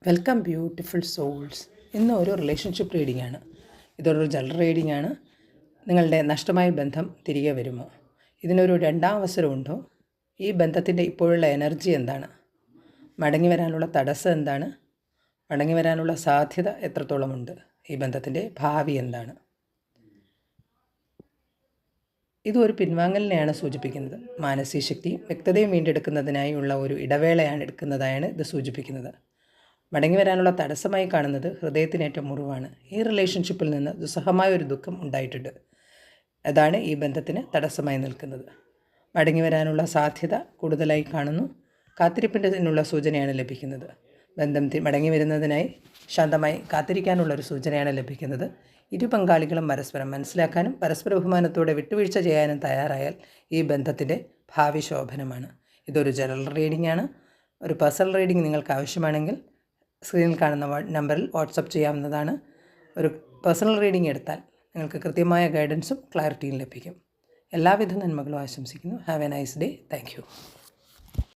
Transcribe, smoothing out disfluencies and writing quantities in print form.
Welcome beautiful souls. ഇന്ന് ഒരു relationship reading ആണ്. ഇതൊരു ജനറൽ റീഡിംഗ് ആണ്. നിങ്ങളുടെ നഷ്ടമായ ബന്ധം തിരികെ വരുമോ? ഇതിനൊരു രണ്ടാം അവസരമുണ്ടോ? ഈ ബന്ധത്തിൻ്റെ ഇപ്പോഴുള്ള എനർജി എന്താണ്? മടങ്ങി വരാനുള്ള തടസ്സം എന്താണ്? മടങ്ങി വരാനുള്ള സാധ്യത എത്രത്തോളമുണ്ട്? ഈ ബന്ധത്തിൻ്റെ ഭാവി എന്താണ്? ഇതൊരു പിൻവാങ്ങലിനെയാണ് സൂചിപ്പിക്കുന്നത്. മാനസിക ശക്തിയും വ്യക്തതയും വീണ്ടെടുക്കുന്നതിനായി ഉള്ള ഒരു ഇടവേളയാണ് എടുക്കുന്നതായാണ് ഇത് സൂചിപ്പിക്കുന്നത്. മടങ്ങി വരാനുള്ള തടസ്സമായി കാണുന്നത് ഹൃദയത്തിനേറ്റ മുറിവാണ്. ഈ റിലേഷൻഷിപ്പിൽ നിന്ന് ദുസ്സഹമായ ഒരു ദുഃഖം ഉണ്ടായിട്ടുണ്ട്. അതാണ് ഈ ബന്ധത്തിന് തടസ്സമായി നിൽക്കുന്നത്. മടങ്ങി വരാനുള്ള സാധ്യത കൂടുതലായി കാണുന്നു. കാത്തിരിപ്പിനുള്ള സൂചനയാണ് ലഭിക്കുന്നത്. ബന്ധം മടങ്ങി വരുന്നതിനായി ശാന്തമായി കാത്തിരിക്കാനുള്ളൊരു സൂചനയാണ് ലഭിക്കുന്നത്. ഇരു പങ്കാളികളും പരസ്പരം മനസ്സിലാക്കാനും പരസ്പര ബഹുമാനത്തോടെ വിട്ടുവീഴ്ച ചെയ്യാനും തയ്യാറായാൽ ഈ ബന്ധത്തിൻ്റെ ഭാവി ശോഭനമാണ്. ഇതൊരു ജനറൽ റീഡിംഗ് ആണ്. ഒരു പേഴ്സണൽ റീഡിംഗ് നിങ്ങൾക്ക് ആവശ്യമാണെങ്കിൽ സ്ക്രീനിൽ കാണുന്ന നമ്പറിൽ വാട്സപ്പ് ചെയ്യാവുന്നതാണ്. ഒരു പേഴ്സണൽ റീഡിംഗ് എടുത്താൽ നിങ്ങൾക്ക് കൃത്യമായ ഗൈഡൻസും ക്ലാരിറ്റിയും ലഭിക്കും. എല്ലാവിധ നന്മകളും ആശംസിക്കുന്നു. Have A nice day. Thank you.